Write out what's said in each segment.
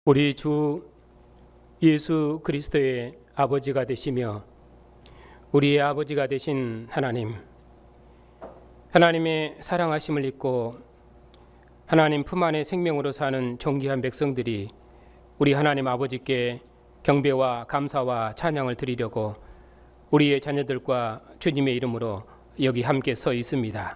우리 주 예수 그리스도의 아버지가 되시며 우리의 아버지가 되신 하나님, 하나님의 사랑하심을 잊고 하나님 품 안에 생명으로 사는 존귀한 백성들이 우리 하나님 아버지께 경배와 감사와 찬양을 드리려고 우리의 자녀들과 주님의 이름으로 여기 함께 서 있습니다.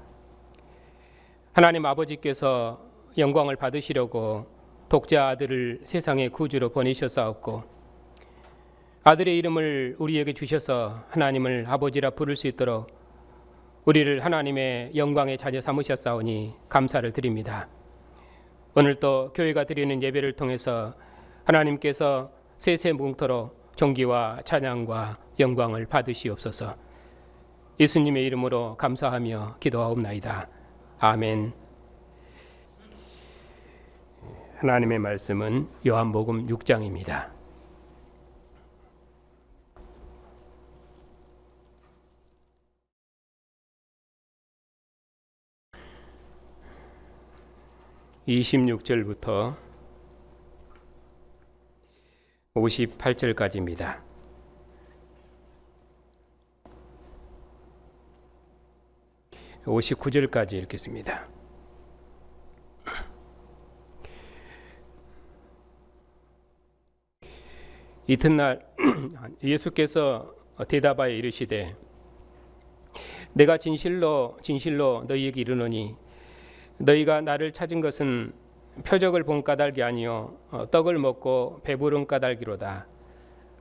하나님 아버지께서 영광을 받으시려고 독자 아들을 세상의 구주로 보내셨사옵고 아들의 이름을 우리에게 주셔서 하나님을 아버지라 부를 수 있도록 우리를 하나님의 영광의 자녀 삼으셨사오니 감사를 드립니다. 오늘 또 교회가 드리는 예배를 통해서 하나님께서 세세무궁토록 존귀와 찬양과 영광을 받으시옵소서. 예수님의 이름으로 감사하며 기도하옵나이다. 아멘. 하나님의 말씀은 요한복음 6장입니다. (26절부터) 58절까지입니다. (59절까지) 읽겠습니다. 이튿날 예수께서 대답하여 이르시되 내가 진실로 진실로 너희에게 이르노니 너희가 나를 찾은 것은 표적을 본 까닭이 아니요 떡을 먹고 배부른 까닭이로다.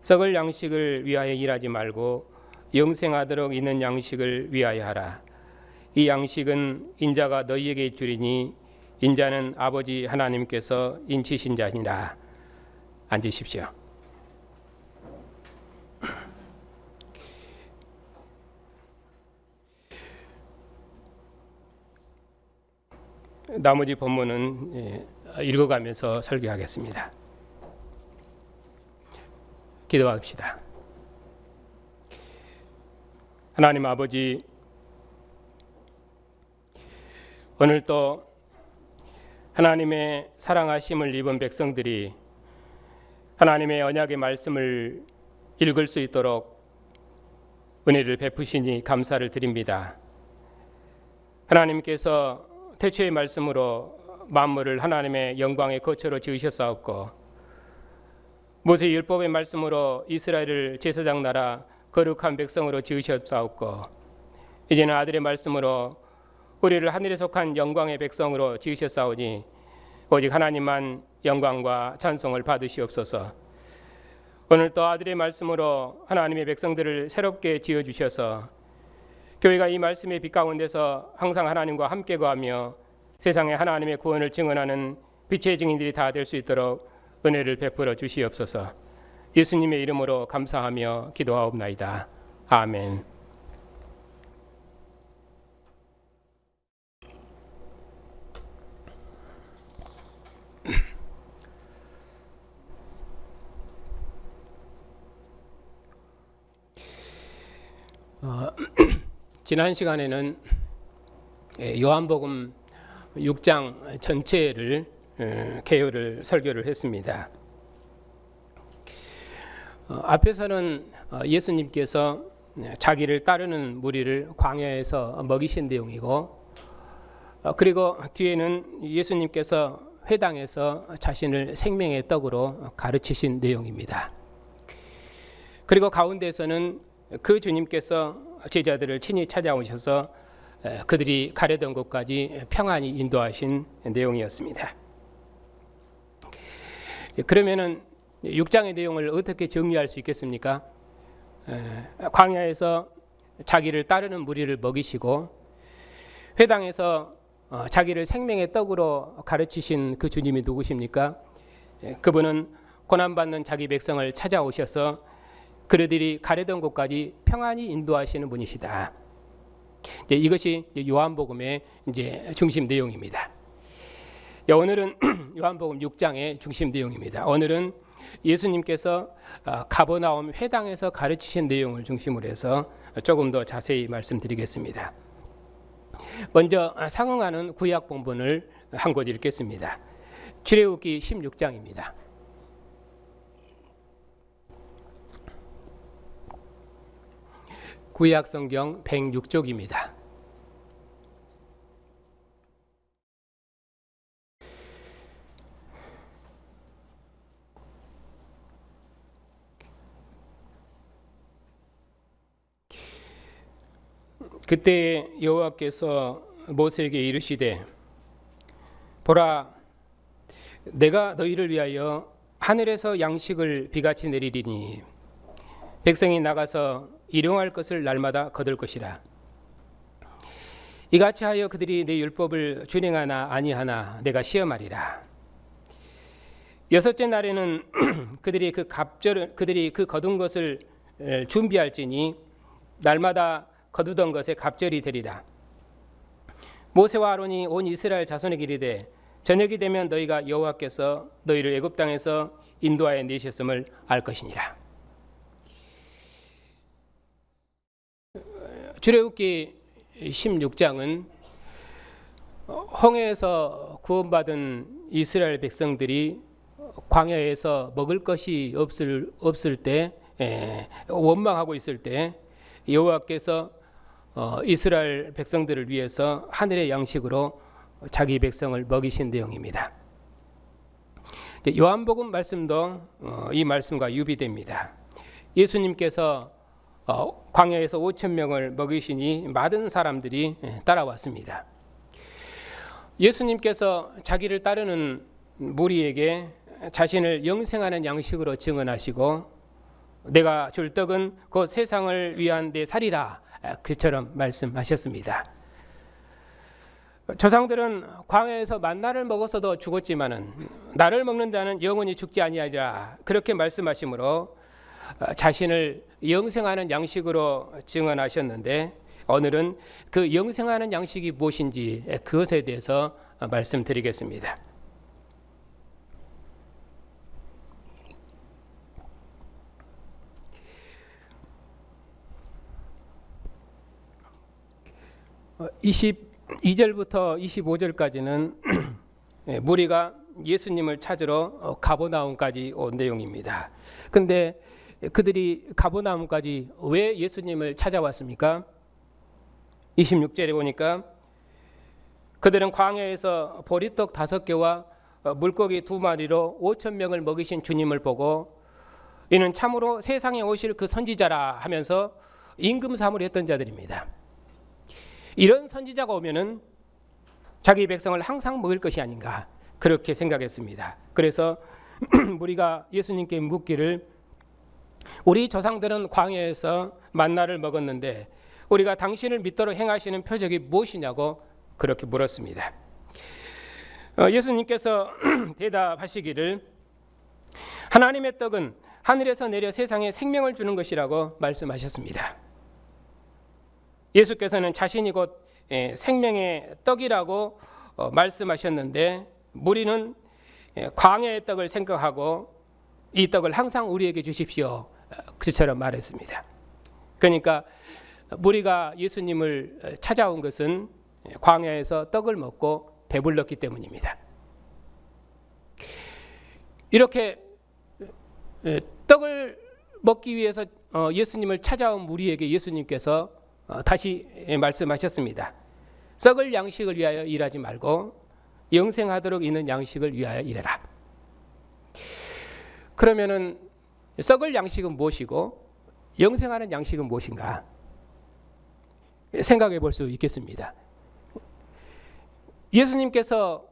썩을 양식을 위하여 일하지 말고 영생하도록 있는 양식을 위하여 하라. 이 양식은 인자가 너희에게 주리니 인자는 아버지 하나님께서 인치신 자니라. 앉으십시오. 나머지 본문은 읽어가면서 설교하겠습니다. 기도합시다. 하나님 아버지, 오늘 또 하나님의 사랑하심을 입은 백성들이 하나님의 언약의 말씀을 읽을 수 있도록 은혜를 베푸시니 감사를 드립니다. 하나님께서 태초의 말씀으로 만물을 하나님의 영광의 거처로 지으셨사옵고 모세의 율법의 말씀으로 이스라엘을 제사장 나라 거룩한 백성으로 지으셨사옵고 이제는 아들의 말씀으로 우리를 하늘에 속한 영광의 백성으로 지으셨사오니 오직 하나님만 영광과 찬송을 받으시옵소서. 오늘 또 아들의 말씀으로 하나님의 백성들을 새롭게 지어주셔서 교회가 이 말씀의 빛 가운데서 항상 하나님과 함께 거하며 세상에 하나님의 구원을 증언하는 빛의 증인들이 다 될 수 있도록 은혜를 베풀어 주시옵소서. 예수님의 이름으로 감사하며 기도하옵나이다. 아멘. 지난 시간에는 요한복음 6장 전체를 개요를 설교를 했습니다. 앞에서는 예수님께서 자기를 따르는 무리를 광야에서 먹이신 내용이고 그리고 뒤에는 예수님께서 회당에서 자신을 생명의 떡으로 가르치신 내용입니다. 그리고 가운데에서는 그 주님께서 제자들을 친히 찾아오셔서 그들이 가려던 곳까지 평안히 인도하신 내용이었습니다. 그러면은 6장의 내용을 어떻게 정리할 수 있겠습니까? 광야에서 자기를 따르는 무리를 먹이시고 회당에서 자기를 생명의 떡으로 가르치신 그 주님이 누구십니까? 그분은 고난받는 자기 백성을 찾아오셔서 그들이 가려던 곳까지 평안히 인도하시는 분이시다. 이것이 요한복음의 중심 내용입니다. 오늘은 요한복음 6장의 중심 내용입니다. 오늘은 예수님께서 가버나움 회당에서 가르치신 내용을 중심으로 해서 조금 더 자세히 말씀드리겠습니다. 먼저 상응하는 구약 본문을 한 곳 읽겠습니다. 출애굽기 16장입니다. 구약성경 106쪽입니다. 그때 여호와께서 모세에게 이르시되 보라 내가 너희를 위하여 하늘에서 양식을 비같이 내리리니 백성이 나가서 일용할 것을 날마다 거둘 것이라. 이같이 하여 그들이 내 율법을 준행하나 아니하나 내가 시험하리라. 여섯째 날에는 그들이 그 거둔 것을 준비할지니 날마다 거두던 것에 갑절이 되리라. 모세와 아론이 온 이스라엘 자손에게 이르되 저녁이 되면 너희가 여호와께서 너희를 애굽 땅에서 인도하여 내셨음을 알 것이니라. 출애굽기 16장은 홍해에서 구원받은 이스라엘 백성들이 광야에서 먹을 것이 없을 때 원망하고 있을 때 여호와께서 이스라엘 백성들을 위해서 하늘의 양식으로 자기 백성을 먹이신 내용입니다. 요한복음 말씀도 이 말씀과 유비됩니다. 예수님께서 광야에서 5천 명을 먹이시니 많은 사람들이 따라왔습니다. 예수님께서 자기를 따르는 무리에게 자신을 영생하는 양식으로 증언하시고 내가 줄 떡은 곧 세상을 위한 내 살이라 그처럼 말씀하셨습니다. 조상들은 광야에서 만나를 먹어서도 죽었지만은 나를 먹는 자는 영원히 죽지 아니하리라 그렇게 말씀하시므로 자신을 영생하는 양식으로 증언하셨는데 오늘은 그 영생하는 양식이 무엇인지 그것에 대해서 말씀드리겠습니다. 어, 22절부터 25절까지는 무리가 예수님을 찾으러 가버나움까지 온 내용입니다. 근데 그들이 가버나움까지 왜 예수님을 찾아왔습니까? 26절에 보니까 그들은 광야에서 보리떡 5개와 물고기 2마리로 5천 명을 먹이신 주님을 보고 이는 참으로 세상에 오실 그 선지자라 하면서 임금사무를 했던 자들입니다. 이런 선지자가 오면은 자기 백성을 항상 먹일 것이 아닌가 그렇게 생각했습니다. 그래서 우리가 예수님께 묻기를 우리 조상들은 광야에서 만나를 먹었는데 우리가 당신을 믿도록 행하시는 표적이 무엇이냐고 그렇게 물었습니다. 예수님께서 대답하시기를 하나님의 떡은 하늘에서 내려 세상에 생명을 주는 것이라고 말씀하셨습니다. 예수께서는 자신이 곧 생명의 떡이라고 말씀하셨는데 무리는 광야의 떡을 생각하고 이 떡을 항상 우리에게 주십시오 그처럼 말했습니다. 그러니까 무리가 예수님을 찾아온 것은 광야에서 떡을 먹고 배불렀기 때문입니다. 이렇게 떡을 먹기 위해서 예수님을 찾아온 무리에게 예수님께서 다시 말씀하셨습니다. 썩을 양식을 위하여 일하지 말고 영생하도록 있는 양식을 위하여 일해라. 그러면은 썩을 양식은 무엇이고 영생하는 양식은 무엇인가 생각해 볼 수 있겠습니다. 예수님께서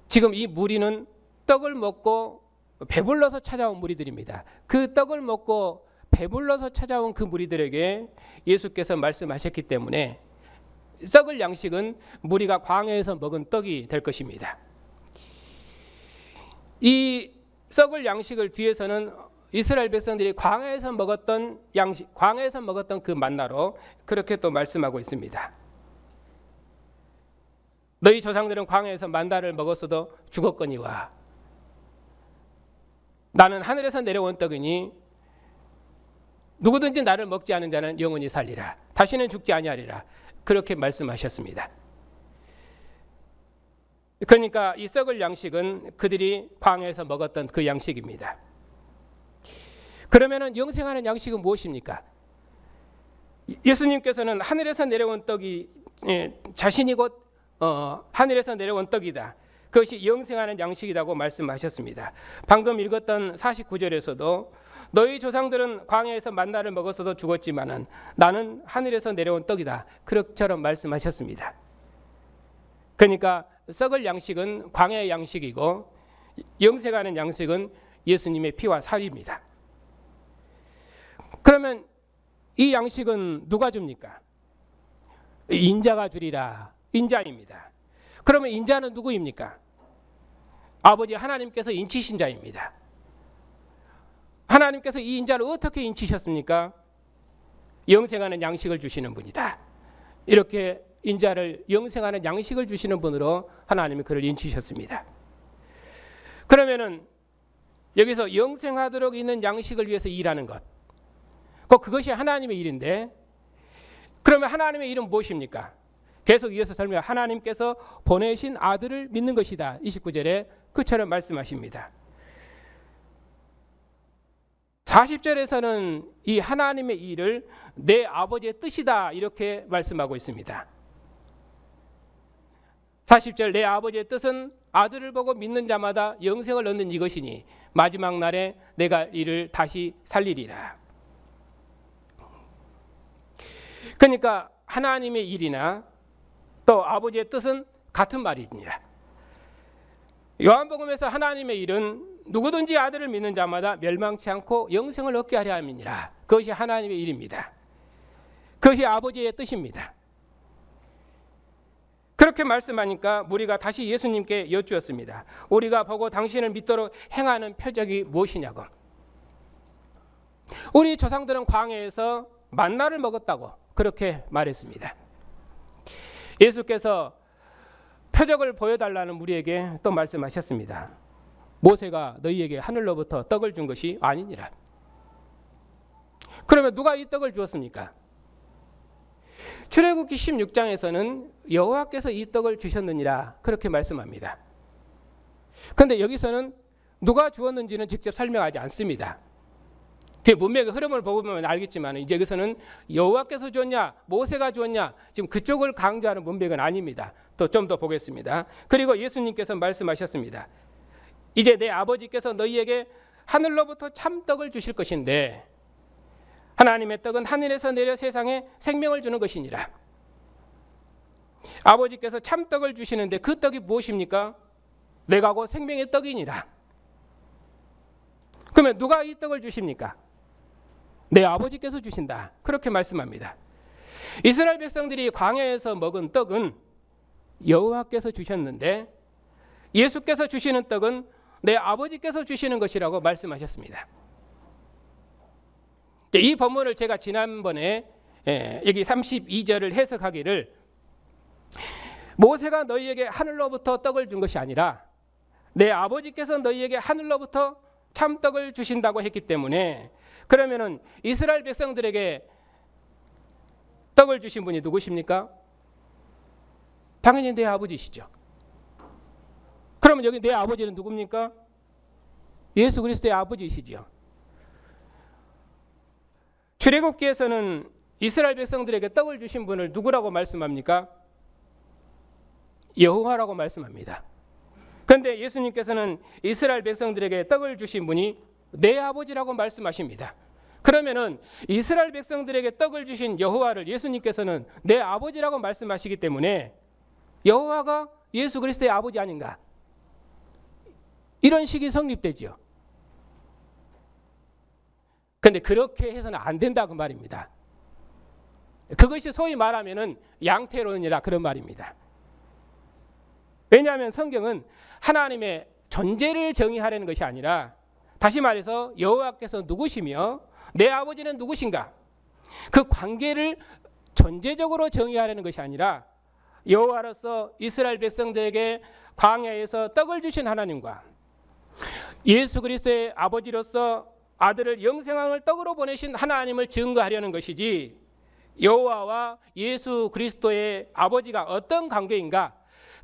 지금 이 무리는 떡을 먹고 배불러서 찾아온 무리들입니다. 그 떡을 먹고 배불러서 찾아온 그 무리들에게 예수께서 말씀하셨기 때문에 썩을 양식은 무리가 광야에서 먹은 떡이 될 것입니다. 이 썩을 양식을 뒤에서는 이스라엘 백성들이 광야에서 먹었던 양식, 광야에서 먹었던 그 만나로 그렇게 또 말씀하고 있습니다. 너희 조상들은 광야에서 만나를 먹었어도 죽었거니와 나는 하늘에서 내려온 떡이니 누구든지 나를 먹지 않은 자는 영원히 살리라. 다시는 죽지 아니하리라. 그렇게 말씀하셨습니다. 그러니까 이 썩을 양식은 그들이 광야에서 먹었던 그 양식입니다. 그러면은 영생하는 양식은 무엇입니까? 예수님께서는 하늘에서 내려온 떡이 자신이 곧 하늘에서 내려온 떡이다. 그것이 영생하는 양식이라고 말씀하셨습니다. 방금 읽었던 49절에서도 너희 조상들은 광야에서 만나를 먹었어도 죽었지만은 나는 하늘에서 내려온 떡이다. 그렇처럼 말씀하셨습니다. 그러니까 썩을 양식은 광야의 양식이고 영생하는 양식은 예수님의 피와 살입니다. 그러면 이 양식은 누가 줍니까? 인자가 주리라. 인자입니다. 그러면 인자는 누구입니까? 아버지 하나님께서 인치신 자입니다. 하나님께서 이 인자를 어떻게 인치셨습니까? 영생하는 양식을 주시는 분이다. 이렇게 인자를 영생하는 양식을 주시는 분으로 하나님이 그를 인치셨습니다. 그러면은 여기서 영생하도록 있는 양식을 위해서 일하는 것, 그것이 하나님의 일인데, 그러면 하나님의 일은 무엇입니까? 계속 이어서 설명, 하나님께서 보내신 아들을 믿는 것이다. 29절에 그처럼 말씀하십니다. 40절에서는 이 하나님의 일을 내 아버지의 뜻이다 이렇게 말씀하고 있습니다. 40절, 내 아버지의 뜻은 아들을 보고 믿는 자마다 영생을 얻는 이것이니 마지막 날에 내가 이를 다시 살리리라. 그러니까 하나님의 일이나 또 아버지의 뜻은 같은 말입니다. 요한복음에서 하나님의 일은 누구든지 아들을 믿는 자마다 멸망치 않고 영생을 얻게 하려 함이니라. 그것이 하나님의 일입니다. 그것이 아버지의 뜻입니다. 그렇게 말씀하니까 무리가 다시 예수님께 여쭈었습니다. 우리가 보고 당신을 믿도록 행하는 표적이 무엇이냐고. 우리 조상들은 광야에서 만나를 먹었다고 그렇게 말했습니다. 예수께서 표적을 보여달라는 무리에게 또 말씀하셨습니다. 모세가 너희에게 하늘로부터 떡을 준 것이 아니니라. 그러면 누가 이 떡을 주었습니까? 출애굽기 16장에서는 여호와께서 이 떡을 주셨느니라 그렇게 말씀합니다. 그런데 여기서는 누가 주었는지는 직접 설명하지 않습니다. 그 문맥의 흐름을 보면 알겠지만 이제 여기서는 여호와께서 주었냐 모세가 주었냐 지금 그쪽을 강조하는 문맥은 아닙니다. 또 좀 더 보겠습니다. 그리고 예수님께서 말씀하셨습니다. 이제 내 아버지께서 너희에게 하늘로부터 참떡을 주실 것인데 하나님의 떡은 하늘에서 내려 세상에 생명을 주는 것이니라. 아버지께서 참떡을 주시는데 그 떡이 무엇입니까? 내가 곧 생명의 떡이니라. 그러면 누가 이 떡을 주십니까? 내 아버지께서 주신다. 그렇게 말씀합니다. 이스라엘 백성들이 광야에서 먹은 떡은 여호와께서 주셨는데 예수께서 주시는 떡은 내 아버지께서 주시는 것이라고 말씀하셨습니다. 이 본문을 제가 지난번에 여기 32절을 해석하기를 모세가 너희에게 하늘로부터 떡을 준 것이 아니라 내 아버지께서 너희에게 하늘로부터 참떡을 주신다고 했기 때문에 그러면은 이스라엘 백성들에게 떡을 주신 분이 누구십니까? 당연히 내 아버지시죠. 그러면 여기 내 아버지는 누굽니까? 예수 그리스도의 아버지시죠. 출애굽기에서는 이스라엘 백성들에게 떡을 주신 분을 누구라고 말씀합니까? 여호와라고 말씀합니다. 그런데 예수님께서는 이스라엘 백성들에게 떡을 주신 분이 내 아버지라고 말씀하십니다. 그러면은 이스라엘 백성들에게 떡을 주신 여호와를 예수님께서는 내 아버지라고 말씀하시기 때문에 여호와가 예수 그리스도의 아버지 아닌가? 이런 식이 성립되죠. 그런데 그렇게 해서는 안 된다고 말입니다. 그것이 소위 말하면은 양태론이라 그런 말입니다. 왜냐하면 성경은 하나님의 존재를 정의하려는 것이 아니라 다시 말해서 여호와께서 누구시며 내 아버지는 누구신가? 그 관계를 존재적으로 정의하려는 것이 아니라 여호와로서 이스라엘 백성들에게 광야에서 떡을 주신 하나님과 예수 그리스도의 아버지로서 아들을 영생왕을 떡으로 보내신 하나님을 증거하려는 것이지 여호와와 예수 그리스도의 아버지가 어떤 관계인가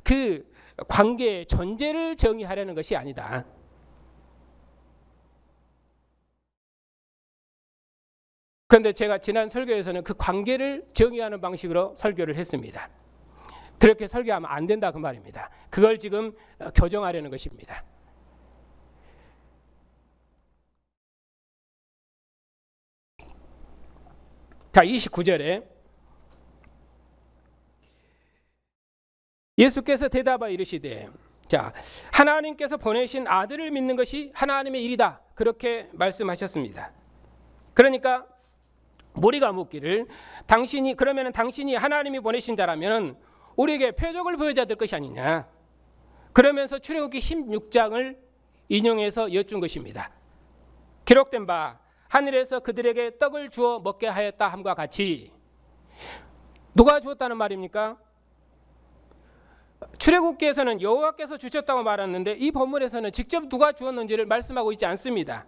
그 관계의 존재를 정의하려는 것이 아니다. 그런데 제가 지난 설교에서는 그 관계를 정의하는 방식으로 설교를 했습니다. 그렇게 설교하면 안 된다 그 말입니다. 그걸 지금 교정하려는 것입니다. 자, 29절에 예수께서 대답하여 이르시되, 자, 하나님께서 보내신 아들을 믿는 것이 하나님의 일이다, 그렇게 말씀하셨습니다. 그러니까 무리가 묻기를, 그러면 당신이 하나님이 보내신 자라면 우리에게 표적을 보여줘야 될 것이 아니냐, 그러면서 출애굽기 16장을 인용해서 여쭌 것입니다. 기록된 바 하늘에서 그들에게 떡을 주어 먹게 하였다 함과 같이, 누가 주었다는 말입니까? 출애굽기에서는 여호와께서 주셨다고 말했는데 이 본문에서는 직접 누가 주었는지를 말씀하고 있지 않습니다.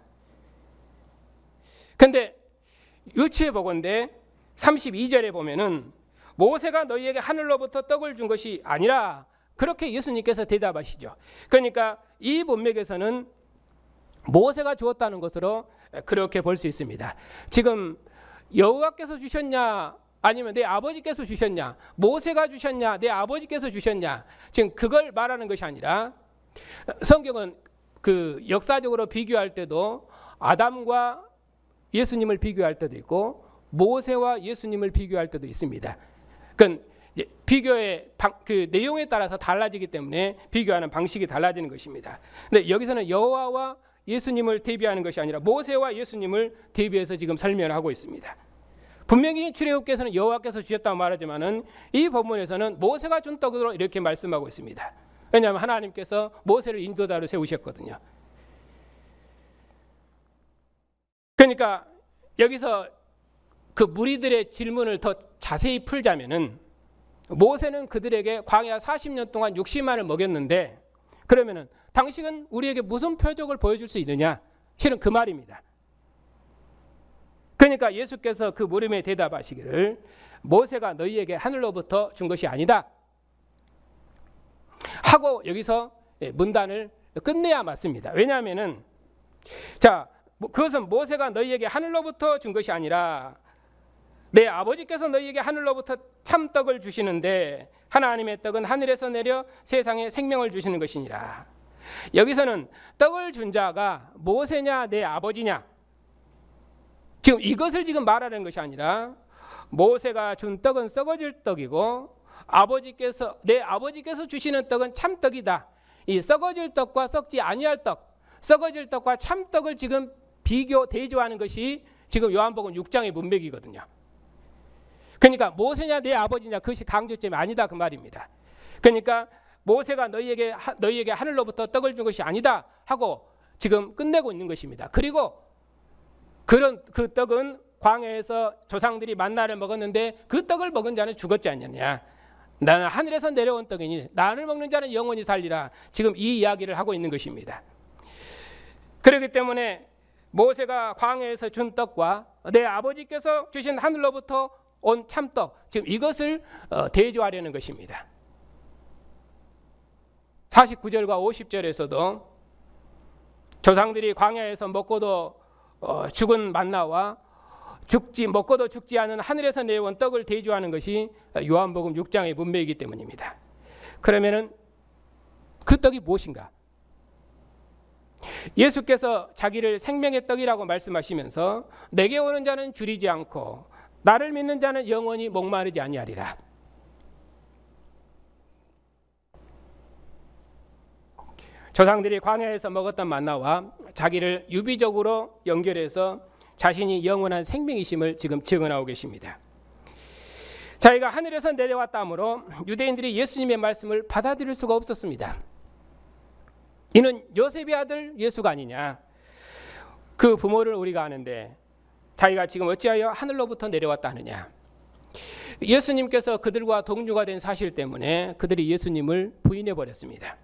그런데 유추해 보건대 32절에 보면은 모세가 너희에게 하늘로부터 떡을 준 것이 아니라, 그렇게 예수님께서 대답하시죠. 그러니까 이 본맥에서는 모세가 주었다는 것으로 그렇게 볼 수 있습니다. 지금 여호와께서 주셨냐, 아니면 내 아버지께서 주셨냐, 모세가 주셨냐, 내 아버지께서 주셨냐, 지금 그걸 말하는 것이 아니라, 성경은 그 역사적으로 비교할 때도 아담과 예수님을 비교할 때도 있고 모세와 예수님을 비교할 때도 있습니다. 그건 비교의 그 내용에 따라서 달라지기 때문에 비교하는 방식이 달라지는 것입니다. 근데 여기서는 여호와와 예수님을 대비하는 것이 아니라 모세와 예수님을 대비해서 지금 설명하고 있습니다. 분명히 출애굽기에서는 여호와께서 주셨다고 말하지만은 이 본문에서는 모세가 준 떡으로 이렇게 말씀하고 있습니다. 왜냐하면 하나님께서 모세를 인도자로 세우셨거든요. 그러니까 여기서 그 무리들의 질문을 더 자세히 풀자면은, 모세는 그들에게 광야 40년 동안 60만을 먹였는데 그러면은 당신은 우리에게 무슨 표적을 보여줄 수 있느냐, 실은 그 말입니다. 그러니까 예수께서 그 물음에 대답하시기를, 모세가 너희에게 하늘로부터 준 것이 아니다 하고 여기서 문단을 끝내야 맞습니다. 왜냐하면은, 자, 그것은 모세가 너희에게 하늘로부터 준 것이 아니라 내 아버지께서 너희에게 하늘로부터 참떡을 주시는데 하나님의 떡은 하늘에서 내려 세상에 생명을 주시는 것이니라. 여기서는 떡을 준 자가 모세냐 내 아버지냐, 지금 이것을 지금 말하는 것이 아니라 모세가 준 떡은 썩어질 떡이고 내 아버지께서 주시는 떡은 참떡이다. 이 썩어질 떡과 썩지 아니할 떡, 썩어질 떡과 참떡을 지금 대조하는 것이 지금 요한복음 6장의 문맥이거든요. 그러니까 모세냐 내 아버지냐, 그것이 강조점이 아니다 그 말입니다. 그러니까 모세가 너희에게 하늘로부터 떡을 준 것이 아니다 하고 지금 끝내고 있는 것입니다. 그리고 그 떡은 광야에서 조상들이 만나를 먹었는데 그 떡을 먹은 자는 죽었지 않느냐, 나는 하늘에서 내려온 떡이니 나를 먹는 자는 영원히 살리라, 지금 이 이야기를 하고 있는 것입니다. 그렇기 때문에 모세가 광야에서 준 떡과 내 아버지께서 주신 하늘로부터 온 참떡, 지금 이것을 대조하려는 것입니다. 49절과 50절에서도 조상들이 광야에서 먹고도 죽은 만나와 먹고도 죽지 않은 하늘에서 내려온 떡을 대조하는 것이 요한복음 6장의 문맥이기 때문입니다. 그러면은 그 떡이 무엇인가? 예수께서 자기를 생명의 떡이라고 말씀하시면서 내게 오는 자는 줄이지 않고 나를 믿는 자는 영원히 목마르지 아니하리라. 조상들이 광야에서 먹었던 만나와 자기를 유비적으로 연결해서 자신이 영원한 생명이심을 지금 증언하고 계십니다. 자기가 하늘에서 내려왔다 하므로 유대인들이 예수님의 말씀을 받아들일 수가 없었습니다. 이는 요셉의 아들 예수가 아니냐, 그 부모를 우리가 아는데 자기가 지금 어찌하여 하늘로부터 내려왔다 하느냐. 예수님께서 그들과 동료가 된 사실 때문에 그들이 예수님을 부인해 버렸습니다.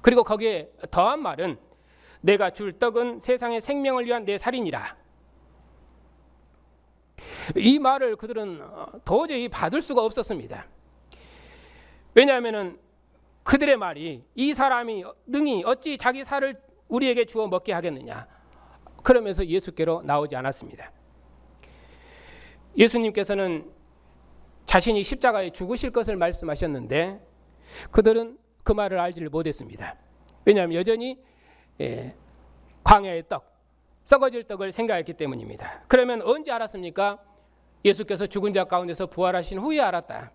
그리고 거기에 더한 말은 내가 줄 떡은 세상의 생명을 위한 내 살이니라. 이 말을 그들은 도저히 받을 수가 없었습니다. 왜냐하면 그들의 말이, 이 사람이 능히 어찌 자기 살을 우리에게 주어 먹게 하겠느냐, 그러면서 예수께로 나오지 않았습니다. 예수님께서는 자신이 십자가에 죽으실 것을 말씀하셨는데 그들은 그 말을 알지를 못했습니다. 왜냐하면 여전히 광야의 떡, 썩어질 떡을 생각했기 때문입니다. 그러면 언제 알았습니까? 예수께서 죽은 자 가운데서 부활하신 후에 알았다.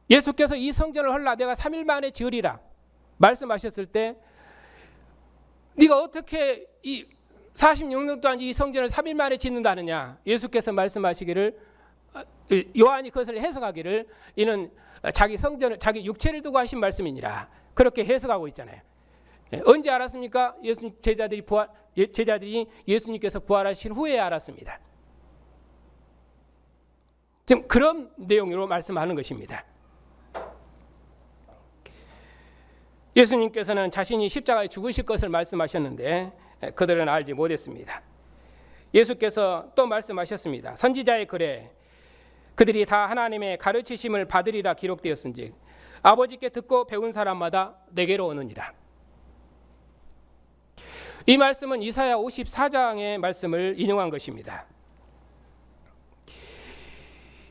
예수께서 이 성전을 헐라 내가 3일 만에 지으리라 말씀하셨을 때 네가 어떻게 이 46년 동안 이 성전을 3일 만에 짓는다느냐. 예수께서 말씀하시기를, 요한이 그것을 해석하기를 이는 자기 성전을, 자기 육체를 두고 하신 말씀이니라. 그렇게 해석하고 있잖아요. 언제 알았습니까? 제자들이 예수님께서 부활하신 후에 알았습니다. 지금 그런 내용으로 말씀하는 것입니다. 예수님께서는 자신이 십자가에 죽으실 것을 말씀하셨는데 그들은 알지 못했습니다. 예수께서 또 말씀하셨습니다. 선지자의 글에 그들이 다 하나님의 가르치심을 받으리라 기록되었은즉 아버지께 듣고 배운 사람마다 내게로 오느니라. 이 말씀은 이사야 54장의 말씀을 인용한 것입니다.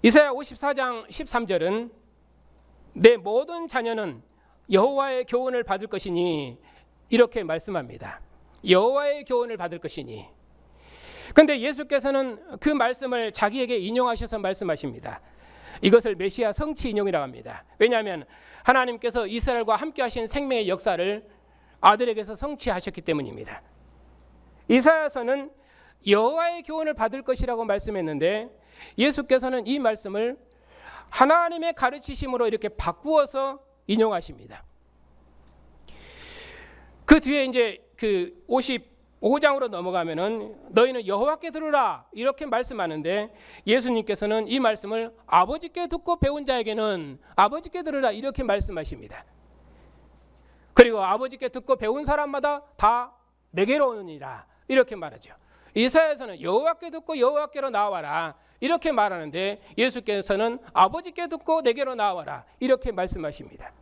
이사야 54장 13절은 내 모든 자녀는 여호와의 교훈을 받을 것이니 이렇게 말씀합니다. 여호와의 교훈을 받을 것이니. 그런데 예수께서는 그 말씀을 자기에게 인용하셔서 말씀하십니다. 이것을 메시아 성취 인용이라고 합니다. 왜냐하면 하나님께서 이스라엘과 함께 하신 생명의 역사를 아들에게서 성취하셨기 때문입니다. 이사야서는 여호와의 교훈을 받을 것이라고 말씀했는데 예수께서는 이 말씀을 하나님의 가르치심으로 이렇게 바꾸어서 인용하십니다. 그 뒤에 이제 그 55장으로 넘어가면은 너희는 여호와께 들으라 이렇게 말씀하는데 예수님께서는 이 말씀을 아버지께 듣고 배운 자에게는 아버지께 들으라 이렇게 말씀하십니다. 그리고 아버지께 듣고 배운 사람마다 다 내게로 오느니라 이렇게 말하죠. 이사야서는 여호와께 듣고 여호와께로 나와라 이렇게 말하는데 예수께서는 아버지께 듣고 내게로 나와라 이렇게 말씀하십니다.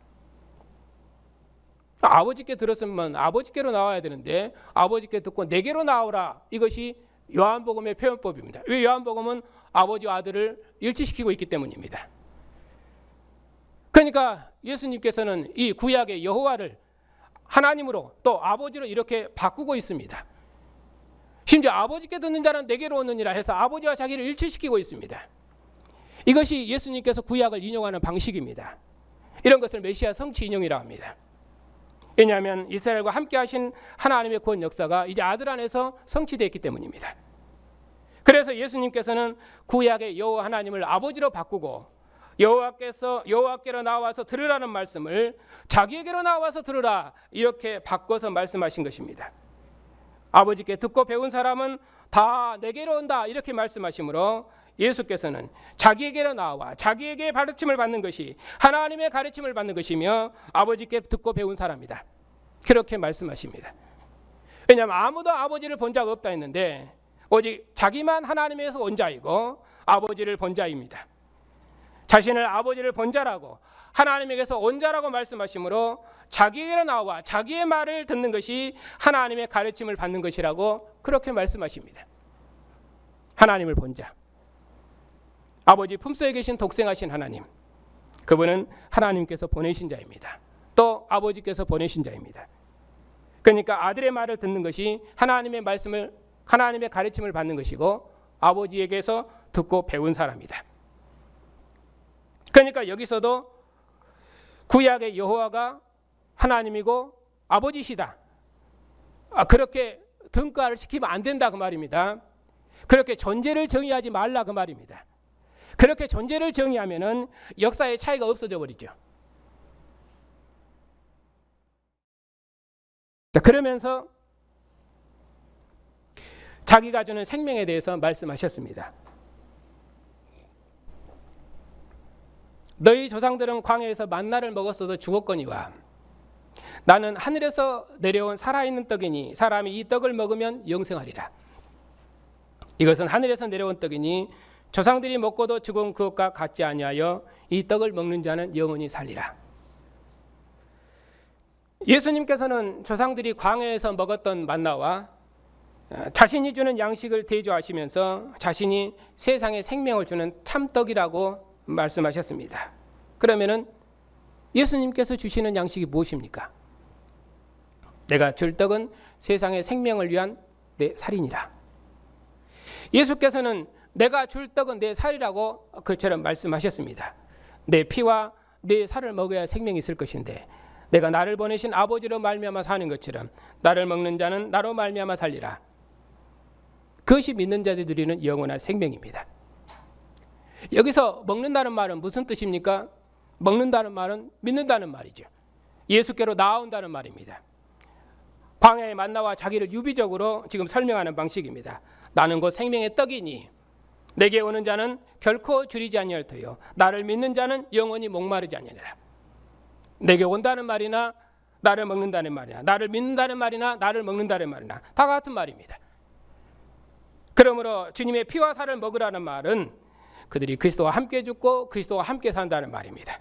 아버지께 들었으면 아버지께로 나와야 되는데 아버지께 듣고 내게로 나오라 이것이 요한복음의 표현법입니다. 왜? 요한복음은 아버지와 아들을 일치시키고 있기 때문입니다. 그러니까 예수님께서는 이 구약의 여호와를 하나님으로 또 아버지로 이렇게 바꾸고 있습니다. 심지어 아버지께 듣는 자는 내게로 오느니라 해서 아버지와 자기를 일치시키고 있습니다. 이것이 예수님께서 구약을 인용하는 방식입니다. 이런 것을 메시아 성취 인용이라고 합니다. 왜냐하면 이스라엘과 함께 하신 하나님의 구원 역사가 이제 아들 안에서 성취되었기 때문입니다. 그래서 예수님께서는 구약의 여호와 하나님을 아버지로 바꾸고 여호와께로 나와서 들으라는 말씀을 자기에게로 나와서 들으라 이렇게 바꿔서 말씀하신 것입니다. 아버지께 듣고 배운 사람은 다 내게로 온다 이렇게 말씀하시므로 예수께서는 자기에게로 나와 자기에게 가르침을 받는 것이 하나님의 가르침을 받는 것이며 아버지께 듣고 배운 사람이다 그렇게 말씀하십니다. 왜냐하면 아무도 아버지를 본 자가 없다 했는데 오직 자기만 하나님에서 온 자이고 아버지를 본 자입니다. 자신을 아버지를 본 자라고 하나님에게서 온 자라고 말씀하시므로 자기에게로 나와 자기의 말을 듣는 것이 하나님의 가르침을 받는 것이라고 그렇게 말씀하십니다. 하나님을 본 자, 아버지 품속에 계신 독생하신 하나님, 그분은 하나님께서 보내신 자입니다. 또 아버지께서 보내신 자입니다. 그러니까 아들의 말을 듣는 것이 하나님의 말씀을 하나님의 가르침을 받는 것이고 아버지에게서 듣고 배운 사람이다. 그러니까 여기서도 구약의 여호와가 하나님이고 아버지시다. 그렇게 등가를 시키면 안 된다 그 말입니다. 그렇게 존재를 정의하지 말라 그 말입니다. 그렇게 존재를 정의하면은 역사의 차이가 없어져 버리죠. 자, 그러면서 자기가 주는 생명에 대해서 말씀하셨습니다. 너희 조상들은 광야에서 만나를 먹었어도 죽었거니와 나는 하늘에서 내려온 살아있는 떡이니 사람이 이 떡을 먹으면 영생하리라. 이것은 하늘에서 내려온 떡이니 조상들이 먹고도 죽은 그것과 같지 아니하여 이 떡을 먹는 자는 영원히 살리라. 예수님께서는 조상들이 광야에서 먹었던 만나와 자신이 주는 양식을 대조하시면서 자신이 세상에 생명을 주는 참떡이라고 말씀하셨습니다. 그러면은 예수님께서 주시는 양식이 무엇입니까? 내가 줄 떡은 세상의 생명을 위한 내 살이니라. 예수께서는 내가 줄 떡은 내 살이라고 그처럼 말씀하셨습니다. 내 피와 내 살을 먹어야 생명이 있을 것인데 내가 나를 보내신 아버지로 말미암아 사는 것처럼 나를 먹는 자는 나로 말미암아 살리라. 그것이 믿는 자들이 누리는 영원한 생명입니다. 여기서 먹는다는 말은 무슨 뜻입니까? 먹는다는 말은 믿는다는 말이죠. 예수께로 나아온다는 말입니다. 광야의 만나와 자기를 유비적으로 지금 설명하는 방식입니다. 나는 곧 생명의 떡이니 내게 오는 자는 결코 줄이지 아니할 터요 나를 믿는 자는 영원히 목마르지 아니하리라. 내게 온다는 말이나 나를 먹는다는 말이나 나를 믿는다는 말이나 나를 먹는다는 말이나 다 같은 말입니다. 그러므로 주님의 피와 살을 먹으라는 말은 그들이 그리스도와 함께 죽고 그리스도와 함께 산다는 말입니다.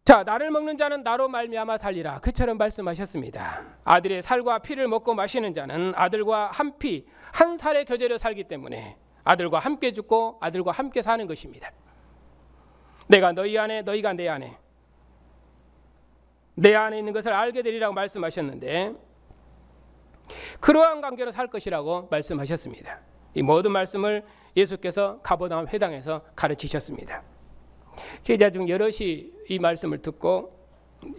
자, 나를 먹는 자는 나로 말미암아 살리라. 그처럼 말씀하셨습니다. 아들의 살과 피를 먹고 마시는 자는 아들과 한 피, 한 살의 교제로 살기 때문에 아들과 함께 죽고 아들과 함께 사는 것입니다. 내가 너희 안에 너희가 내 안에 있는 것을 알게 되리라고 말씀하셨는데 그러한 관계로 살 것이라고 말씀하셨습니다. 이 모든 말씀을 예수께서 가버나움 회당에서 가르치셨습니다. 제자 중 여럿이 이 말씀을 듣고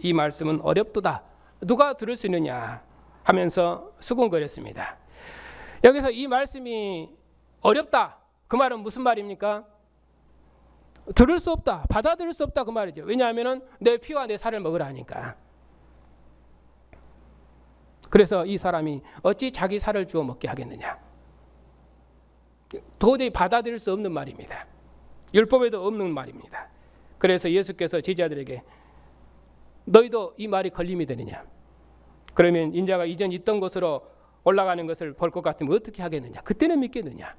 이 말씀은 어렵도다. 누가 들을 수 있느냐 하면서 수군거렸습니다. 여기서 이 말씀이 어렵다. 그 말은 무슨 말입니까? 들을 수 없다. 받아들일 수 없다. 그 말이죠. 왜냐하면 내 피와 내 살을 먹으라 하니까. 그래서 이 사람이 어찌 자기 살을 주워 먹게 하겠느냐. 도저히 받아들일 수 없는 말입니다. 율법에도 없는 말입니다. 그래서 예수께서 제자들에게 너희도 이 말이 걸림이 되느냐. 그러면 인자가 이전 있던 곳으로 올라가는 것을 볼 것 같으면 어떻게 하겠느냐. 그때는 믿겠느냐.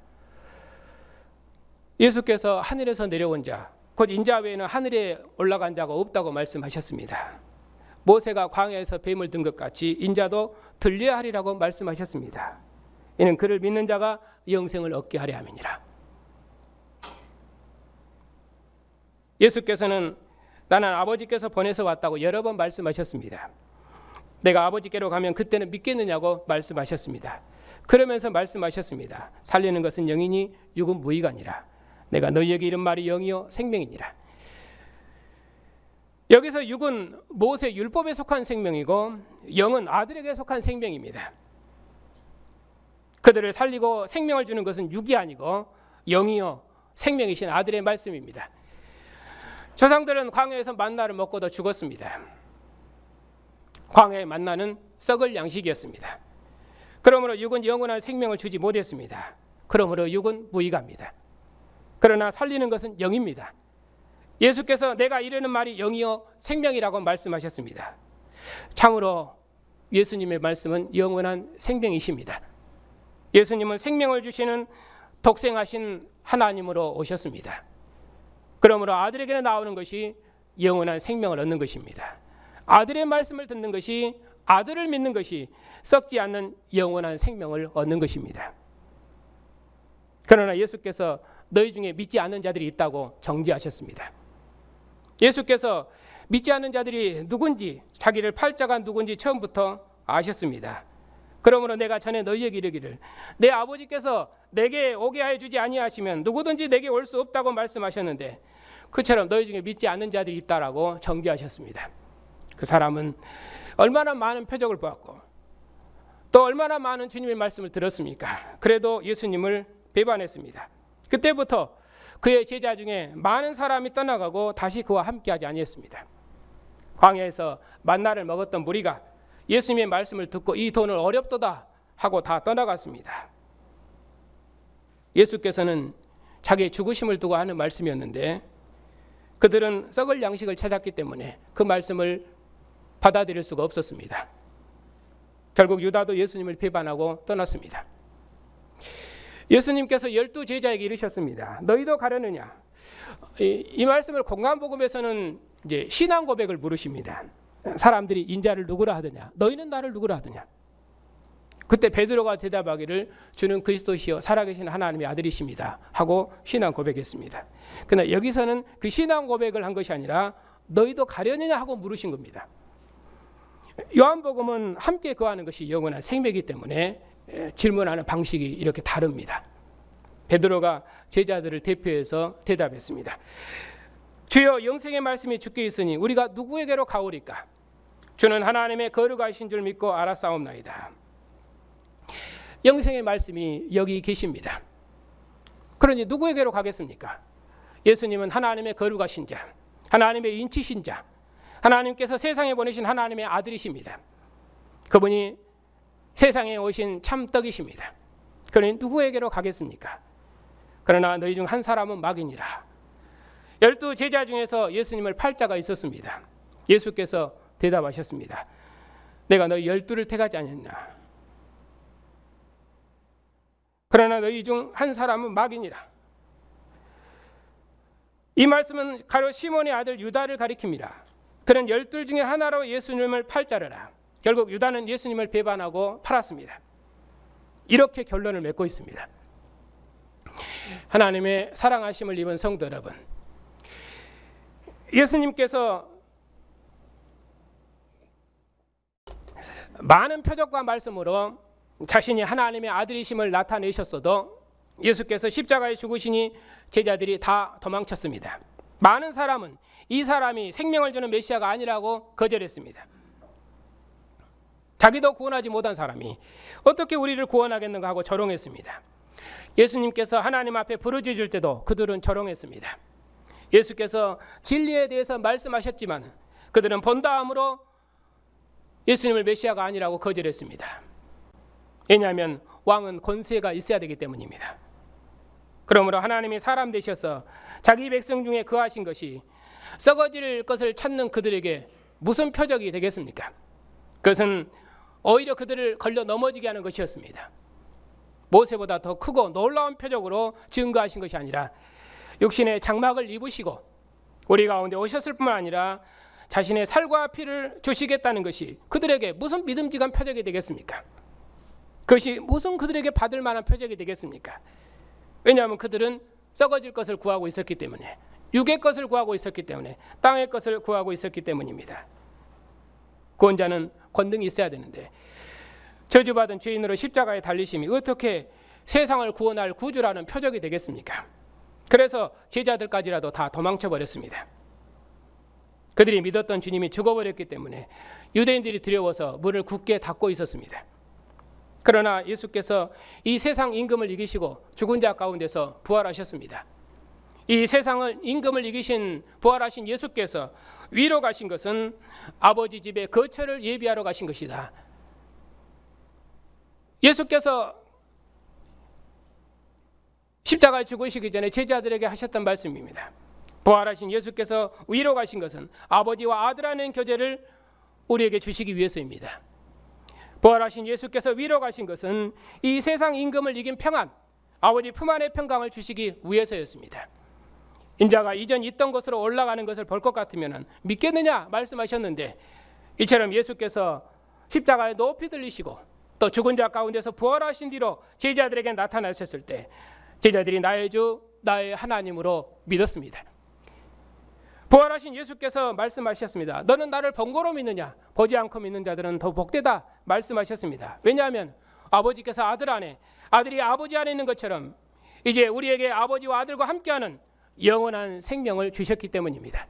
예수께서 하늘에서 내려온 자, 곧 인자 외에는 하늘에 올라간 자가 없다고 말씀하셨습니다. 모세가 광야에서 뱀을 든 것 같이 인자도 들려야 하리라고 말씀하셨습니다. 이는 그를 믿는 자가 영생을 얻게 하려 함이니라. 예수께서는 나는 아버지께서 보내서 왔다고 여러 번 말씀하셨습니다. 내가 아버지께로 가면 그때는 믿겠느냐고 말씀하셨습니다. 그러면서 말씀하셨습니다. 살리는 것은 영이니 육은 무의가 아니라 내가 너희에게 이른 말이 영이요 생명이니라. 여기서 육은 모세 율법에 속한 생명이고 영은 아들에게 속한 생명입니다. 그들을 살리고 생명을 주는 것은 육이 아니고 영이요 생명이신 아들의 말씀입니다. 조상들은 광야에서 만나를 먹고도 죽었습니다. 광야의 만나는 썩을 양식이었습니다. 그러므로 육은 영원한 생명을 주지 못했습니다. 그러므로 육은 무의갑니다. 그러나 살리는 것은 영입니다. 예수께서 내가 이르는 말이 영이요 생명이라고 말씀하셨습니다. 참으로 예수님의 말씀은 영원한 생명이십니다. 예수님은 생명을 주시는 독생하신 하나님으로 오셨습니다. 그러므로 아들에게는 나오는 것이 영원한 생명을 얻는 것입니다. 아들의 말씀을 듣는 것이 아들을 믿는 것이 썩지 않는 영원한 생명을 얻는 것입니다. 그러나 예수께서 너희 중에 믿지 않는 자들이 있다고 정죄하셨습니다. 예수께서 믿지 않는 자들이 누군지 자기를 팔자가 누군지 처음부터 아셨습니다. 그러므로 내가 전에 너희에게 이르기를 내 아버지께서 내게 오게 하여 주지 아니하시면 누구든지 내게 올 수 없다고 말씀하셨는데 그처럼 너희 중에 믿지 않는 자들이 있다라고 정죄하셨습니다. 그 사람은 얼마나 많은 표적을 보았고 또 얼마나 많은 주님의 말씀을 들었습니까? 그래도 예수님을 배반했습니다. 그때부터 그의 제자 중에 많은 사람이 떠나가고 다시 그와 함께하지 아니했습니다. 광야에서 만나를 먹었던 무리가 예수님의 말씀을 듣고 이 돈을 어렵도다 하고 다 떠나갔습니다. 예수께서는 자기의 죽으심을 두고 하는 말씀이었는데 그들은 썩을 양식을 찾았기 때문에 그 말씀을 받아들일 수가 없었습니다. 결국 유다도 예수님을 배반하고 떠났습니다. 예수님께서 12 제자에게 이르셨습니다. 너희도 가려느냐? 이 말씀을 공간복음에서는 이제 신앙 고백을 물으십니다. 사람들이 인자를 누구라 하더냐? 너희는 나를 누구라 하더냐? 그때 베드로가 대답하기를 주는 그리스도시요 살아계신 하나님의 아들이십니다 하고 신앙 고백했습니다. 그러나 여기서는 그 신앙 고백을 한 것이 아니라 너희도 가려느냐 하고 물으신 겁니다. 요한복음은 함께 거하는 것이 영원한 생명이기 때문에 질문하는 방식이 이렇게 다릅니다. 베드로가 제자들을 대표해서 대답했습니다. 주여 영생의 말씀이 주께 있으니 우리가 누구에게로 가오리까? 주는 하나님의 거룩하신 줄 믿고 알았사옵나이다. 영생의 말씀이 여기 계십니다. 그러니 누구에게로 가겠습니까? 예수님은 하나님의 거룩하신 자, 하나님의 인치신 자, 하나님께서 세상에 보내신 하나님의 아들이십니다. 그분이 세상에 오신 참떡이십니다. 그러니 누구에게로 가겠습니까? 그러나 너희 중 한 사람은 막이니라. 12 제자 중에서 예수님을 팔 자가 있었습니다. 예수께서 대답하셨습니다. 내가 너희 12를 택하지 않았냐? 그러나 너희 중 한 사람은 막이니라. 이 말씀은 가로 시몬의 아들 유다를 가리킵니다. 그는 12 중에 하나로 예수님을 팔 자라라. 결국 유다는 예수님을 배반하고 팔았습니다. 이렇게 결론을 맺고 있습니다. 하나님의 사랑하심을 입은 성도 여러분, 예수님께서 많은 표적과 말씀으로 자신이 하나님의 아들이심을 나타내셨어도 예수께서 십자가에 죽으시니 제자들이 다 도망쳤습니다. 많은 사람은 이 사람이 생명을 주는 메시아가 아니라고 거절했습니다. 자기도 구원하지 못한 사람이 어떻게 우리를 구원하겠는가 하고 조롱했습니다. 예수님께서 하나님 앞에 부르짖을 때도 그들은 조롱했습니다. 예수께서 진리에 대해서 말씀하셨지만 그들은 본다함으로 예수님을 메시아가 아니라고 거절했습니다. 왜냐하면 왕은 권세가 있어야 되기 때문입니다. 그러므로 하나님이 사람 되셔서 자기 백성 중에 거하신 것이 썩어질 것을 찾는 그들에게 무슨 표적이 되겠습니까? 그것은 오히려 그들을 걸려 넘어지게 하는 것이었습니다. 모세보다 더 크고 놀라운 표적으로 증거하신 것이 아니라 육신의 장막을 입으시고 우리 가운데 오셨을 뿐만 아니라 자신의 살과 피를 주시겠다는 것이 그들에게 무슨 믿음직한 표적이 되겠습니까? 그것이 무슨 그들에게 받을 만한 표적이 되겠습니까? 왜냐하면 그들은 썩어질 것을 구하고 있었기 때문에, 육의 것을 구하고 있었기 때문에, 땅의 것을 구하고 있었기 때문입니다. 구원자는 권능이 있어야 되는데 저주받은 죄인으로 십자가에 달리심이 어떻게 세상을 구원할 구주라는 표적이 되겠습니까? 그래서 제자들까지라도 다 도망쳐 버렸습니다. 그들이 믿었던 주님이 죽어버렸기 때문에 유대인들이 두려워서 문을 굳게 닫고 있었습니다. 그러나 예수께서 이 세상 임금을 이기시고 죽은 자 가운데서 부활하셨습니다. 이 세상을 임금을 이기신 부활하신 예수께서 위로 가신 것은 아버지 집에 거처를 예비하러 가신 것이다. 예수께서 십자가에 죽으시기 전에 제자들에게 하셨던 말씀입니다. 부활하신 예수께서 위로 가신 것은 아버지와 아들 안의 교제를 우리에게 주시기 위해서입니다. 부활하신 예수께서 위로 가신 것은 이 세상 임금을 이긴 평안, 아버지 품 안의 평강을 주시기 위해서였습니다. 인자가 이전 있던 곳으로 올라가는 것을 볼 것 같으면 믿겠느냐 말씀하셨는데, 이처럼 예수께서 십자가에 높이 들리시고 또 죽은 자 가운데서 부활하신 뒤로 제자들에게 나타나셨을 때 제자들이 나의 주 나의 하나님으로 믿었습니다. 부활하신 예수께서 말씀하셨습니다. 너는 나를 번거로 믿느냐? 보지 않고 믿는 자들은 더 복되다 말씀하셨습니다. 왜냐하면 아버지께서 아들 안에, 아들이 아버지 안에 있는 것처럼 이제 우리에게 아버지와 아들과 함께하는 영원한 생명을 주셨기 때문입니다.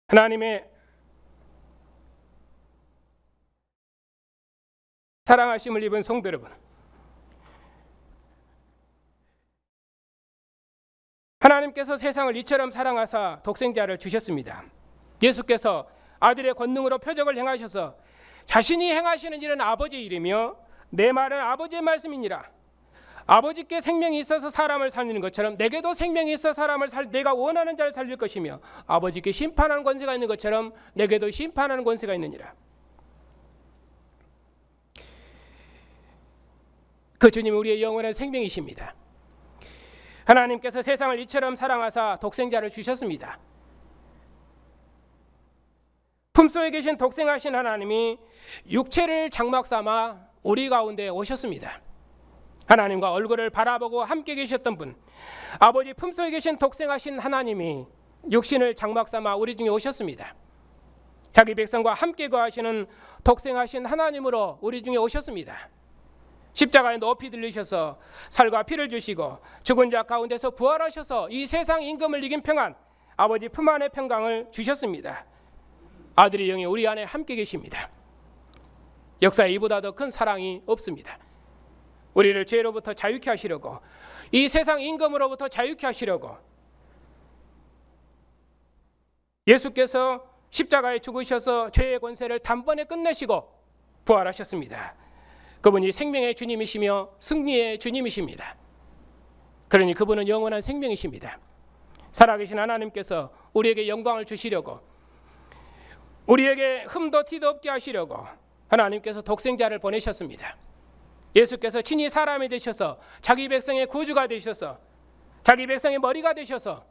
하나님의 사랑하심을 입은 성도 여러분, 하나님께서 세상을 이처럼 사랑하사 독생자를 주셨습니다. 예수께서 아들의 권능으로 표적을 행하셔서 자신이 행하시는 일은 아버지의 일이며 내 말은 아버지의 말씀이니라. 아버지께 생명이 있어서 사람을 살리는 것처럼 내게도 생명이 있어 사람을 내가 원하는 자를 살릴 것이며 아버지께 심판하는 권세가 있는 것처럼 내게도 심판하는 권세가 있느니라. 그 주님은 우리의 영원한 생명이십니다. 하나님께서 세상을 이처럼 사랑하사 독생자를 주셨습니다. 품속에 계신 독생하신 하나님이 육체를 장막 삼아 우리 가운데 오셨습니다. 하나님과 얼굴을 바라보고 함께 계셨던 분, 아버지 품속에 계신 독생하신 하나님이 육신을 장막 삼아 우리 중에 오셨습니다. 자기 백성과 함께 거하시는 독생하신 하나님으로 우리 중에 오셨습니다. 십자가에 높이 들리셔서 살과 피를 주시고 죽은 자 가운데서 부활하셔서 이 세상 임금을 이긴 평안, 아버지 품 안의 평강을 주셨습니다. 아들의 영이 우리 안에 함께 계십니다. 역사에 이보다 더 큰 사랑이 없습니다. 우리를 죄로부터 자유케 하시려고, 이 세상 임금으로부터 자유케 하시려고 예수께서 십자가에 죽으셔서 죄의 권세를 단번에 끝내시고 부활하셨습니다. 그분이 생명의 주님이시며 승리의 주님이십니다. 그러니 그분은 영원한 생명이십니다. 살아계신 하나님께서 우리에게 영광을 주시려고, 우리에게 흠도 티도 없게 하시려고 하나님께서 독생자를 보내셨습니다. 예수께서 친히 사람이 되셔서 자기 백성의 구주가 되셔서 자기 백성의 머리가 되셔서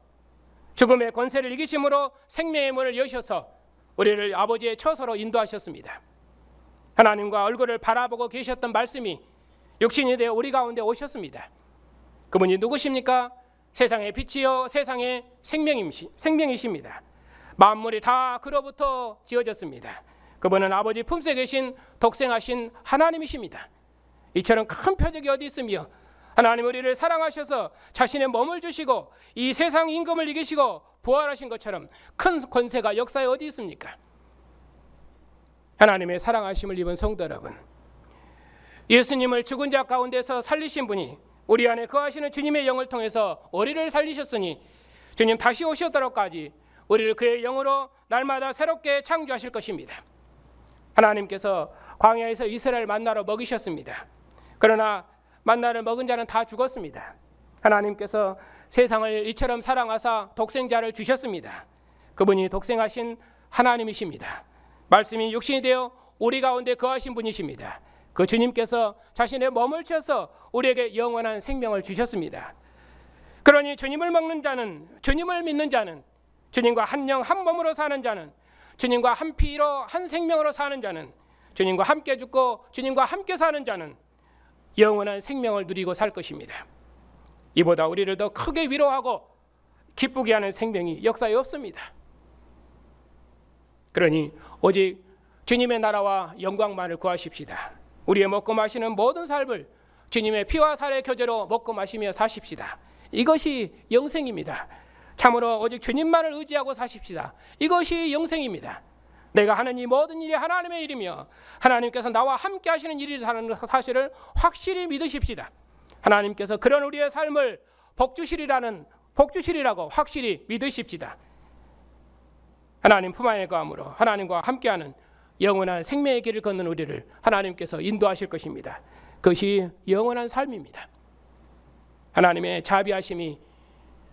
죽음의 권세를 이기심으로 생명의 문을 여셔서 우리를 아버지의 처소로 인도하셨습니다. 하나님과 얼굴을 바라보고 계셨던 말씀이 육신이 되어 우리 가운데 오셨습니다. 그분이 누구십니까? 세상의 빛이요 세상의 생명이십니다. 만물이 다 그로부터 지어졌습니다. 그분은 아버지 품속에 계신 독생하신 하나님이십니다. 이처럼 큰 표적이 어디 있으며 하나님 우리를 사랑하셔서 자신의 몸을 주시고 이 세상 임금을 이기시고 부활하신 것처럼 큰 권세가 역사에 어디 있습니까? 하나님의 사랑하심을 입은 성도 여러분, 예수님을 죽은 자 가운데서 살리신 분이 우리 안에 거하시는 주님의 영을 통해서 우리를 살리셨으니 주님 다시 오시도록까지 우리를 그의 영으로 날마다 새롭게 창조하실 것입니다. 하나님께서 광야에서 이스라엘 만나로 먹이셨습니다. 그러나 만나를 먹은 자는 다 죽었습니다. 하나님께서 세상을 이처럼 사랑하사 독생자를 주셨습니다. 그분이 독생하신 하나님이십니다. 말씀이 육신이 되어 우리 가운데 거하신 분이십니다. 그 주님께서 자신의 몸을 쳐서 우리에게 영원한 생명을 주셨습니다. 그러니 주님을 먹는 자는, 주님을 믿는 자는, 주님과 한 영 한 몸으로 사는 자는, 주님과 한 피로 한 생명으로 사는 자는, 주님과 함께 죽고 주님과 함께 사는 자는 영원한 생명을 누리고 살 것입니다. 이보다 우리를 더 크게 위로하고 기쁘게 하는 생명이 역사에 없습니다. 그러니 오직 주님의 나라와 영광만을 구하십시다. 우리의 먹고 마시는 모든 삶을 주님의 피와 살의 교제로 먹고 마시며 사십시다. 이것이 영생입니다. 참으로 오직 주님만을 의지하고 사십시다. 이것이 영생입니다. 내가 하는 이 모든 일이 하나님의 일이며 하나님께서 나와 함께 하시는 일이라는 사실을 확실히 믿으십시다. 하나님께서 그런 우리의 삶을 복주시리라고 확실히 믿으십시다. 하나님 품 안에 거함으로 하나님과 함께하는 영원한 생명의 길을 걷는 우리를 하나님께서 인도하실 것입니다. 그것이 영원한 삶입니다. 하나님의 자비하심이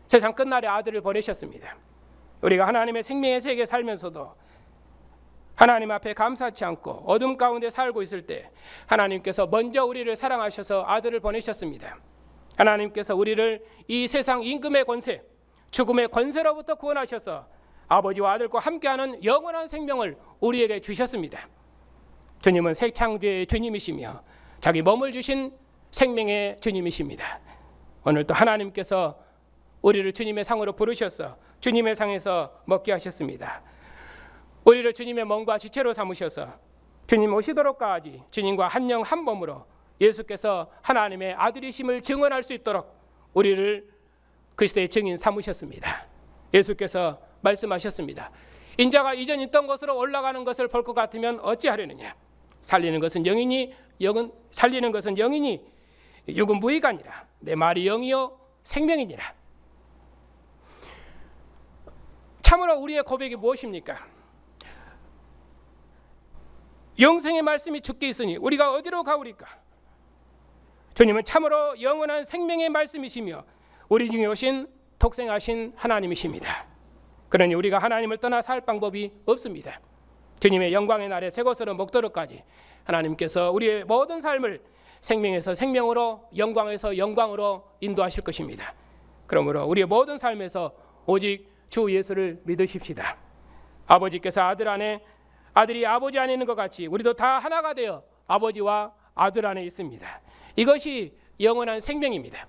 세상 끝날에 아들을 보내셨습니다. 우리가 하나님의 생명의 세계에 살면서도 하나님 앞에 감사치 않고 어둠 가운데 살고 있을 때 하나님께서 먼저 우리를 사랑하셔서 아들을 보내셨습니다. 하나님께서 우리를 이 세상 임금의 권세, 죽음의 권세로부터 구원하셔서 아버지와 아들과 함께하는 영원한 생명을 우리에게 주셨습니다. 주님은 새 창조의 주님이시며 자기 몸을 주신 생명의 주님이십니다. 오늘 또 하나님께서 우리를 주님의 상으로 부르셔서 주님의 상에서 먹게 하셨습니다. 우리를 주님의 몸과 지체로 삼으셔서 주님 오시도록까지 주님과 한 영 한 몸으로 예수께서 하나님의 아들이심을 증언할 수 있도록 우리를 그리스도의 증인 삼으셨습니다. 예수께서 말씀하셨습니다. 인자가 이전 있던 것으로 올라가는 것을 볼 것 같으면 어찌하려느냐. 살리는 것은 영이니 육은 무익하니라. 내 말이 영이요 생명이니라. 참으로 우리의 고백이 무엇입니까? 영생의 말씀이 주께 있으니 우리가 어디로 가오리까? 주님은 참으로 영원한 생명의 말씀이시며 우리 중에 오신 독생하신 하나님이십니다. 그러니 우리가 하나님을 떠나 살 방법이 없습니다. 주님의 영광의 날에 새 것으로 먹도록까지 하나님께서 우리의 모든 삶을 생명에서 생명으로, 영광에서 영광으로 인도하실 것입니다. 그러므로 우리의 모든 삶에서 오직 주 예수를 믿으십시다. 아버지께서 아들 안에 아들이 아버지 안에 있는 것 같이 우리도 다 하나가 되어 아버지와 아들 안에 있습니다. 이것이 영원한 생명입니다.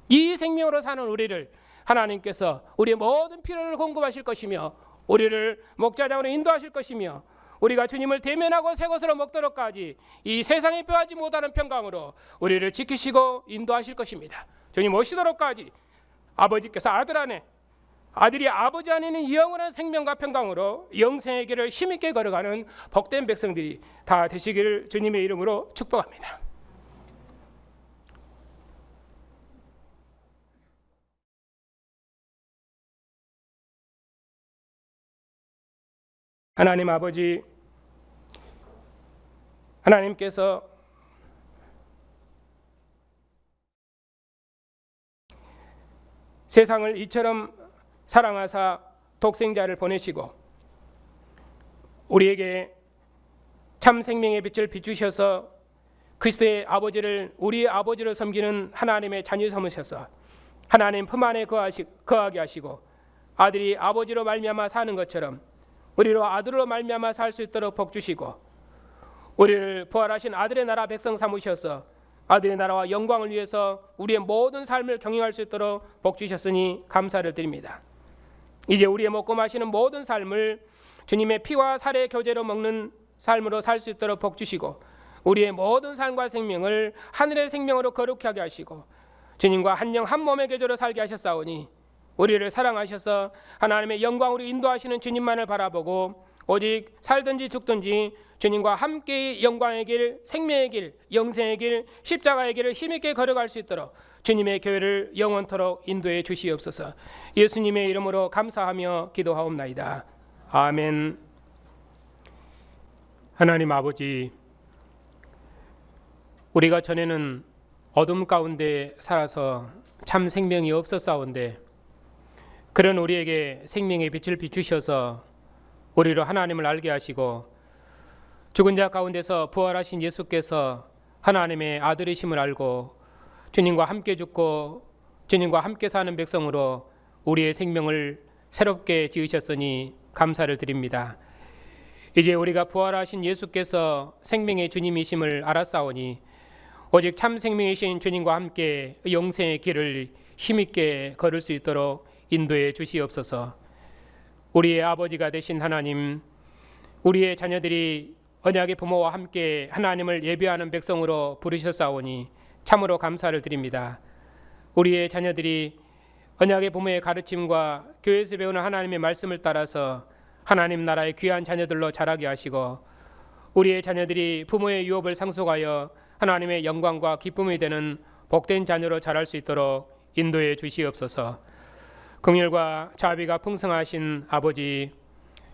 이 생명으로 사는 우리를 하나님께서 우리의 모든 필요를 공급하실 것이며 우리를 목자장으로 인도하실 것이며 우리가 주님을 대면하고 새 것으로 먹도록까지 이 세상에 표하지 못하는 평강으로 우리를 지키시고 인도하실 것입니다. 주님 오시도록까지 아버지께서 아들 안에, 아들이 아버지 안에 있는 영원한 생명과 평강으로 영생의 길을 힘있게 걸어가는 복된 백성들이 다 되시기를 주님의 이름으로 축복합니다. 하나님 아버지, 하나님께서 세상을 이처럼 사랑하사 독생자를 보내시고 우리에게 참 생명의 빛을 비추셔서 그리스도의 아버지를 우리의 아버지로 섬기는 하나님의 자녀 삼으셔서 하나님 품 안에 거하게 하시고 아들이 아버지로 말미암아 사는 것처럼 우리로 아들로 말미암아 살 수 있도록 복 주시고 우리를 부활하신 아들의 나라 백성 삼으셔서 아들의 나라와 영광을 위해서 우리의 모든 삶을 경영할 수 있도록 복 주셨으니 감사를 드립니다. 이제 우리의 먹고 마시는 모든 삶을 주님의 피와 살의 교제로 먹는 삶으로 살 수 있도록 복 주시고 우리의 모든 삶과 생명을 하늘의 생명으로 거룩하게 하게 하시고 주님과 한 영 한 몸의 교제로 살게 하셨사오니 우리를 사랑하셔서 하나님의 영광으로 인도하시는 주님만을 바라보고 오직 살든지 죽든지 주님과 함께 영광의 길, 생명의 길, 영생의 길, 십자가의 길을 힘있게 걸어갈 수 있도록 주님의 교회를 영원토록 인도해 주시옵소서. 예수님의 이름으로 감사하며 기도하옵나이다. 아멘. 하나님 아버지, 우리가 전에는 어둠 가운데 살아서 참 생명이 없었사온데 그런 우리에게 생명의 빛을 비추셔서 우리로 하나님을 알게 하시고 죽은 자 가운데서 부활하신 예수께서 하나님의 아들이심을 알고 주님과 함께 죽고 주님과 함께 사는 백성으로 우리의 생명을 새롭게 지으셨으니 감사를 드립니다. 이제 우리가 부활하신 예수께서 생명의 주님이심을 알았사오니 오직 참 생명이신 주님과 함께 영생의 길을 힘있게 걸을 수 있도록 인도해 주시옵소서. 우리의 아버지가 되신 하나님, 우리의 자녀들이 언약의 부모와 함께 하나님을 예배하는 백성으로 부르셨사오니 참으로 감사를 드립니다. 우리의 자녀들이 언약의 부모의 가르침과 교회에서 배우는 하나님의 말씀을 따라서 하나님 나라의 귀한 자녀들로 자라게 하시고 우리의 자녀들이 부모의 유업을 상속하여 하나님의 영광과 기쁨이 되는 복된 자녀로 자랄 수 있도록 인도해 주시옵소서. 긍휼과 자비가 풍성하신 아버지,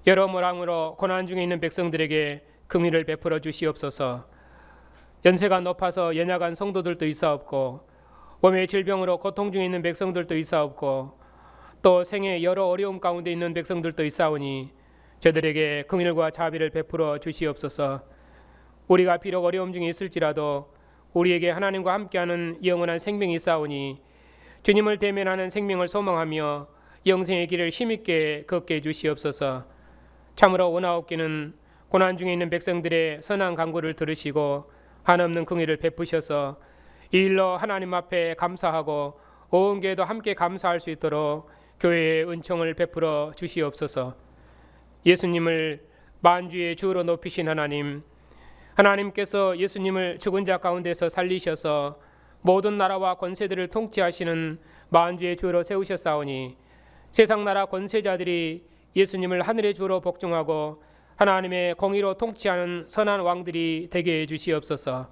여러 모랑으로 고난 중에 있는 백성들에게 긍휼을 베풀어 주시옵소서. 연세가 높아서 연약한 성도들도 있사옵고 몸의 질병으로 고통 중에 있는 백성들도 있사옵고 또 생의 여러 어려움 가운데 있는 백성들도 있사오니 저들에게 긍휼과 자비를 베풀어 주시옵소서. 우리가 비록 어려움 중에 있을지라도 우리에게 하나님과 함께하는 영원한 생명이 있사오니 주님을 대면하는 생명을 소망하며 영생의 길을 힘있게 걷게 해주시옵소서. 참으로 원하옵기는 고난 중에 있는 백성들의 선한 간구를 들으시고 한없는 긍휼을 베푸셔서 이 일로 하나님 앞에 감사하고 온 교회도 함께 감사할 수 있도록 교회의 은총을 베풀어 주시옵소서. 예수님을 만주의 주로 높이신 하나님, 하나님께서 예수님을 죽은 자 가운데서 살리셔서 모든 나라와 권세들을 통치하시는 만주의 주로 세우셨사오니 세상 나라 권세자들이 예수님을 하늘의 주로 복종하고 하나님의 공의로 통치하는 선한 왕들이 되게 해주시옵소서.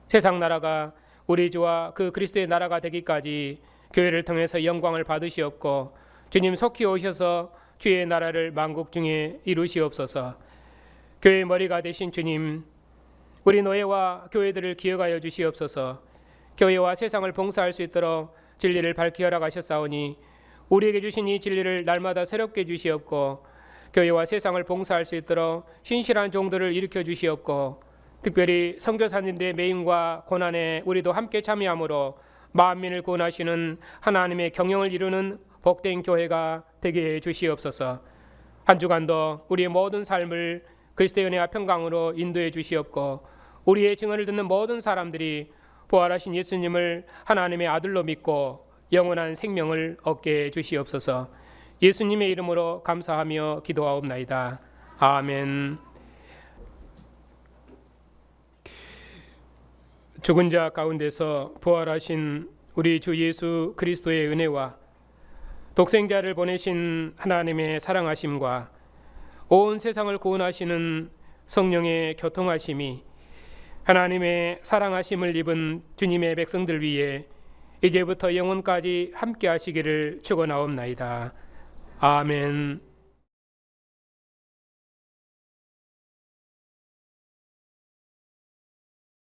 세상 나라가 우리 주와 그 그리스도의 나라가 되기까지 교회를 통해서 영광을 받으시옵고 주님 속히 오셔서 주의 나라를 만국 중에 이루시옵소서. 교회의 머리가 되신 주님, 우리 노예와 교회들을 기억하여 주시옵소서. 교회와 세상을 봉사할 수 있도록 진리를 밝히 허락하셨사오니 우리에게 주신 이 진리를 날마다 새롭게 주시옵고 교회와 세상을 봉사할 수 있도록 신실한 종들을 일으켜 주시옵고 특별히 선교사님들의 매임과 고난에 우리도 함께 참여함으로 만민을 구원하시는 하나님의 경영을 이루는 복된 교회가 되게 해 주시옵소서. 한 주간도 우리의 모든 삶을 그리스도의 은혜와 평강으로 인도해 주시옵고 우리의 증언을 듣는 모든 사람들이 부활하신 예수님을 하나님의 아들로 믿고 영원한 생명을 얻게 해 주시옵소서. 예수님의 이름으로 감사하며 기도하옵나이다. 아멘. 죽은 자 가운데서 부활하신 우리 주 예수 그리스도의 은혜와 독생자를 보내신 하나님의 사랑하심과 온 세상을 구원하시는 성령의 교통하심이 하나님의 사랑하심을 입은 주님의 백성들 위에 이제부터 영원까지 함께 하시기를 축원하옵나이다. 아멘.